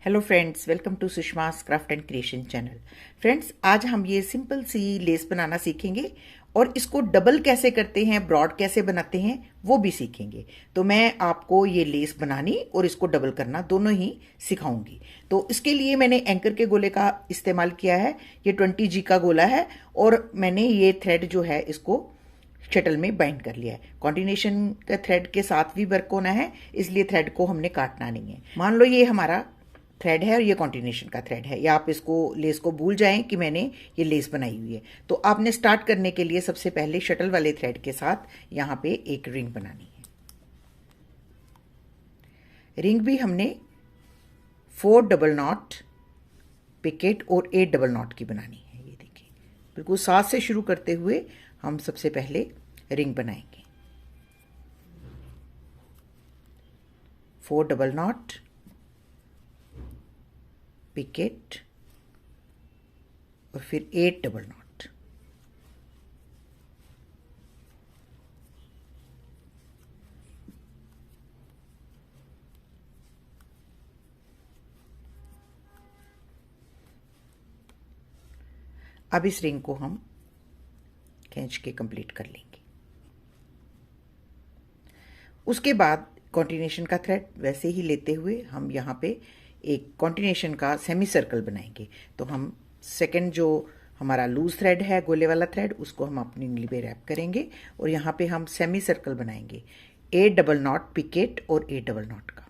Hello friends, welcome to Sushma's craft and creation channel. Friends, आज हम ये सिंपल सी less बनाना सीखेंगे और इसको डबल कैसे करते हैं, ब्रॉड कैसे बनाते हैं वो भी सीखेंगे। तो मैं आपको ये लेस बनानी और इसको डबल करना दोनों ही सिखाऊंगी। तो इसके लिए मैंने एंकर के गोले का इस्तेमाल किया है। ये 20G का गोला है और मैंने ये थ्रेड जो है इसको शटल में बाइंड कर लिया है। कॉन्टिनेशन का थ्रेड के साथ भी वर्क होना है, इसलिए थ्रेड को हमने काटना नहीं है। मान लो ये हमारा थ्रेड है और ये कॉन्टिनेशन का थ्रेड है, या आप इसको लेस को भूल जाएं कि मैंने ये लेस बनाई हुई है। तो आपने स्टार्ट करने के लिए सबसे पहले शटल वाले थ्रेड के साथ यहाँ पे एक रिंग बनानी है। रिंग भी हमने 4 डबल नॉट पिकेट और 8 डबल नॉट की बनानी है। ये देखिए, बिल्कुल 7 से शुरू करते हुए हम सबसे पहले रिंग बनाएंगे। 4 डबल नॉट पिकेट और फिर 8 डबल नॉट। अब इस रिंग को हम खींच के कंप्लीट कर लेंगे। उसके बाद कॉन्टिनेशन का थ्रेड वैसे ही लेते हुए हम यहाँ पे एक कॉन्टिनेशन का सेमी सर्कल बनाएंगे। तो हम सेकंड जो हमारा लूज थ्रेड है, गोले वाला थ्रेड, उसको हम अपनी उंगली पे रैप करेंगे और यहाँ पे हम सेमी सर्कल बनाएंगे 8 डबल नॉट पिकेट और 8 डबल नॉट का।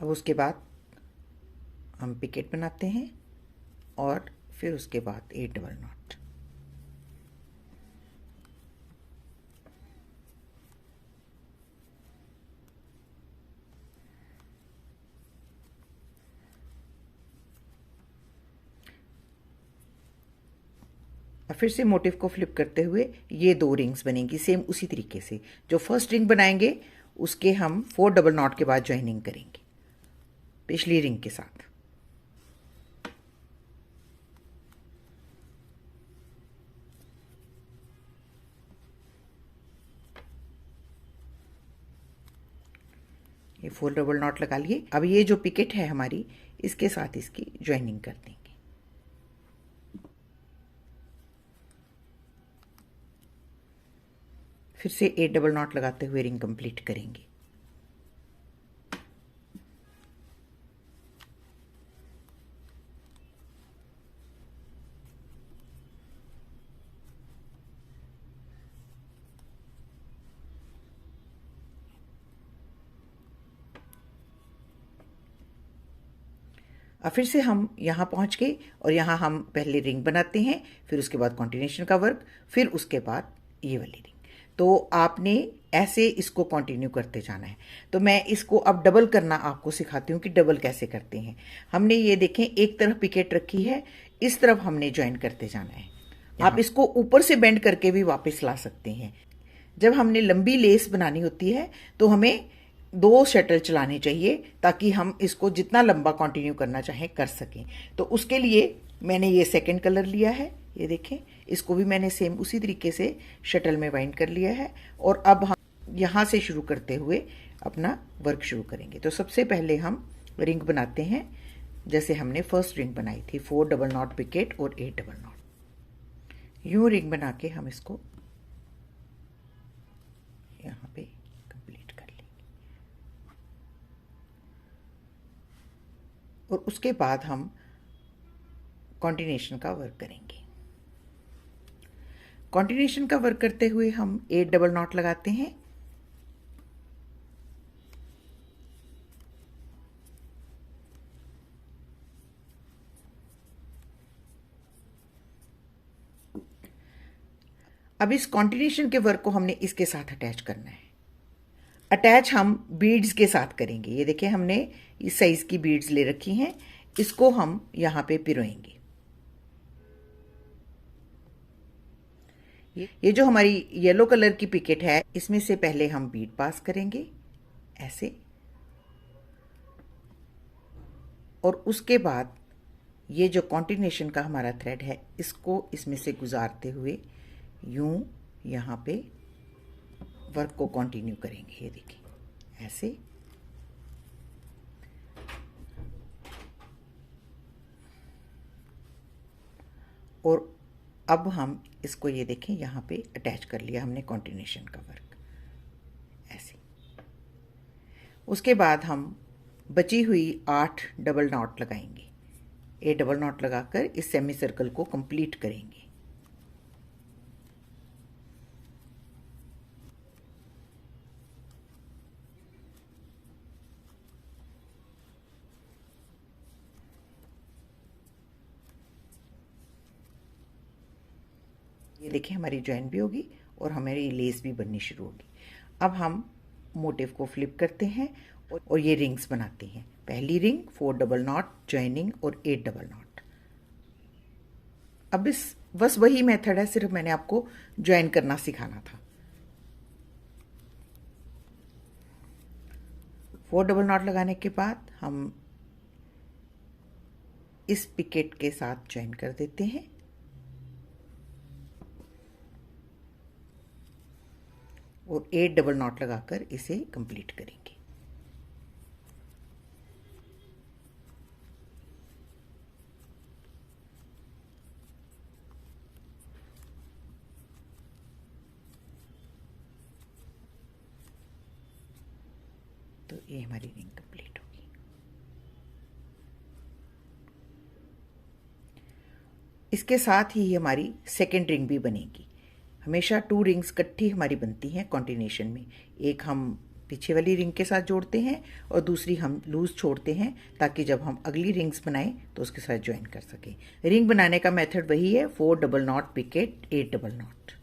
अब उसके बाद हम पिकेट बनाते हैं और फिर उसके बाद 8 डबल नॉट। और फिर से मोटिव को फ्लिप करते हुए ये 2 रिंग्स बनेंगी सेम उसी तरीके से। जो फर्स्ट रिंग बनाएंगे उसके हम 4 डबल नॉट के बाद ज्वाइनिंग करेंगे पिछली रिंग के साथ। ये 4 डबल नॉट लगा लिए। अब ये जो पिकेट है हमारी, इसके साथ इसकी ज्वाइनिंग कर देंगे। फिर से 8 डबल नॉट लगाते हुए रिंग कंप्लीट करेंगे। और फिर से हम यहाँ पहुँच गए और यहाँ हम पहले रिंग बनाते हैं, फिर उसके बाद कॉन्टिनेशन का वर्क, फिर उसके बाद ये वाली रिंग। तो आपने ऐसे इसको कंटिन्यू करते जाना है। तो मैं इसको अब डबल करना आपको सिखाती हूँ कि डबल कैसे करते हैं। हमने ये देखें, एक तरफ पिकेट रखी है, इस तरफ हमने ज्वाइन करते जाना है। आप इसको ऊपर से बेंड करके भी वापस ला सकते हैं। जब हमने लंबी लेस बनानी होती है तो हमें 2 शटल चलाने चाहिए ताकि हम इसको जितना लंबा कंटिन्यू करना चाहें कर सकें। तो उसके लिए मैंने ये सेकंड कलर लिया है, ये देखें, इसको भी मैंने सेम उसी तरीके से शटल में बाइंड कर लिया है। और अब हम यहाँ से शुरू करते हुए अपना वर्क शुरू करेंगे। तो सबसे पहले हम रिंग बनाते हैं जैसे हमने फर्स्ट रिंग बनाई थी, 4 डबल नॉट पिकेट और 8 डबल नॉट। यूं रिंग बना के हम इसको यहाँ पे कंप्लीट कर लेंगे। और उसके बाद हम कॉन्टिनेशन का वर्क करेंगे। कॉन्टिनेशन का वर्क करते हुए हम 8 डबल नॉट लगाते हैं। अब इस कॉन्टिनेशन के वर्क को हमने इसके साथ अटैच करना है। अटैच हम बीड्स के साथ करेंगे। ये देखिए, हमने इस साइज की बीड्स ले रखी हैं, इसको हम यहाँ पे पिरोएंगे। ये जो हमारी येलो कलर की पिकेट है, इसमें से पहले हम बीड पास करेंगे ऐसे, और उसके बाद ये जो कॉन्टिनेशन का हमारा थ्रेड है, इसको इसमें से गुजारते हुए यूं यहाँ पे वर्क को कंटिन्यू करेंगे। ये देखिए ऐसे, और अब हम इसको ये देखें यहाँ पे अटैच कर लिया हमने कॉन्टिनेशन का वर्क ऐसे। उसके बाद हम बची हुई 8 डबल नॉट लगाएंगे। 8 डबल नॉट लगाकर इस सेमी सर्कल को कंप्लीट करेंगे। ये देखिए हमारी जॉइन भी होगी और हमारी लेस भी बननी शुरू होगी। अब हम मोटिव को फ्लिप करते हैं और ये रिंग्स बनाते हैं। पहली रिंग 4 डबल नॉट जॉइनिंग और 8 डबल नॉट। अब बस वही मेथड है, सिर्फ मैंने आपको ज्वाइन करना सिखाना था। 4 डबल नॉट लगाने के बाद हम इस पिकेट के साथ ज्वाइन कर देते हैं और 8 डबल नॉट लगाकर इसे कंप्लीट करेंगे। तो ये हमारी रिंग कंप्लीट होगी। इसके साथ ही हमारी सेकेंड रिंग भी बनेगी। हमेशा 2 रिंग्स इकट्ठी हमारी बनती हैं कॉन्टिनेशन में। एक हम पीछे वाली रिंग के साथ जोड़ते हैं और दूसरी हम लूज छोड़ते हैं, ताकि जब हम अगली रिंग्स बनाएं तो उसके साथ ज्वाइन कर सकें। रिंग बनाने का मेथड वही है, 4 double not picket 8 double not.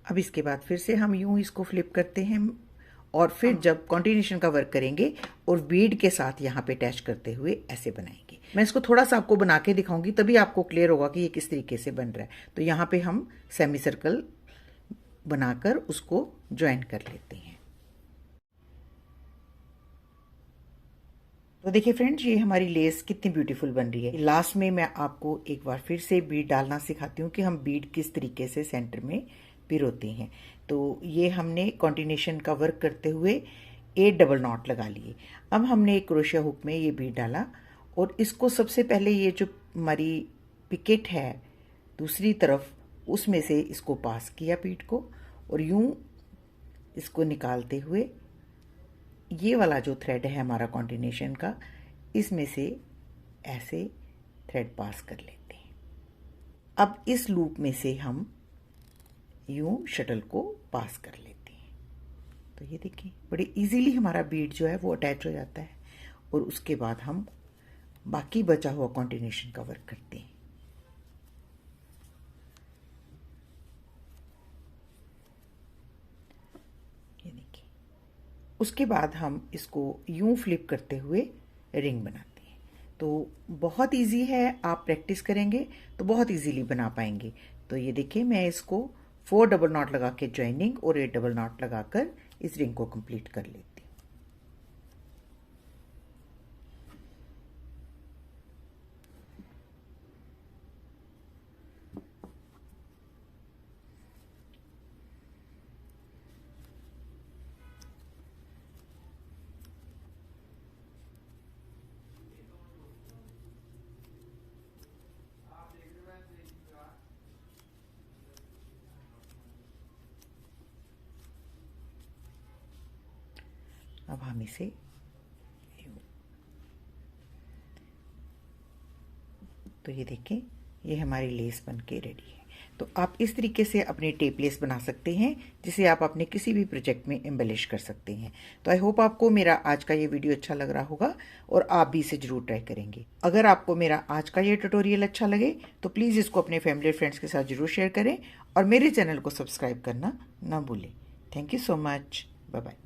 अब इसके बाद फिर से हम यूं इसको फ्लिप करते हैं और फिर जब कॉन्टिनेशन का वर्क करेंगे और बीड के साथ यहाँ पे अटैच करते हुए ऐसे बनाएंगे। मैं इसको थोड़ा सा आपको बना के दिखाऊंगी, तभी आपको क्लियर होगा कि ये किस तरीके से बन रहा है। तो यहाँ पे हम सेमी सर्कल बनाकर उसको ज्वाइन कर लेते हैं। तो देखिए फ्रेंड्स, ये हमारी लेस कितनी ब्यूटीफुल बन रही है। लास्ट में मैं आपको एक बार फिर से बीड डालना सिखाती हूँ कि हम बीड किस तरीके से सेंटर में पिरोते हैं। तो ये हमने कॉन्टिनेशन का वर्क करते हुए 8 डबल नॉट लगा लिए। अब हमने एक क्रोशिया हुक में ये बीड डाला और इसको सबसे पहले ये जो हमारी पिकेट है दूसरी तरफ, उसमें से इसको पास किया बीड को, और यूं इसको निकालते हुए ये वाला जो थ्रेड है हमारा कॉन्टिनेशन का, इसमें से ऐसे थ्रेड पास कर लेते हैं। अब इस लूप में से हम यूं शटल को पास कर लेते हैं। तो ये देखिए बड़े इजीली हमारा बीड जो है वो अटैच हो जाता है और उसके बाद हम बाकी बचा हुआ कॉन्टिनेशन का वर्क करते हैं। ये देखिए, उसके बाद हम इसको यूं फ्लिप करते हुए रिंग बनाते हैं। तो बहुत इजी है, आप प्रैक्टिस करेंगे तो बहुत इजीली बना पाएंगे। तो ये देखिए, मैं इसको 4 डबल नॉट लगा के ज्वाइनिंग और 8 डबल नॉट लगाकर इस रिंग को कंप्लीट कर लेती हूँ। अब हम इसे तो ये देखें, ये हमारी लेस बन के रेडी है। तो आप इस तरीके से अपने टेप लेस बना सकते हैं, जिसे आप अपने किसी भी प्रोजेक्ट में एम्बेलिश कर सकते हैं। तो आई होप आपको मेरा आज का ये वीडियो अच्छा लग रहा होगा और आप भी इसे ज़रूर ट्राई करेंगे। अगर आपको मेरा आज का ये ट्यूटोरियल अच्छा लगे तो प्लीज़ इसको अपने फैमिली और फ्रेंड्स के साथ ज़रूर शेयर करें और मेरे चैनल को सब्सक्राइब करना ना भूलें। Thank you so much. Bye bye.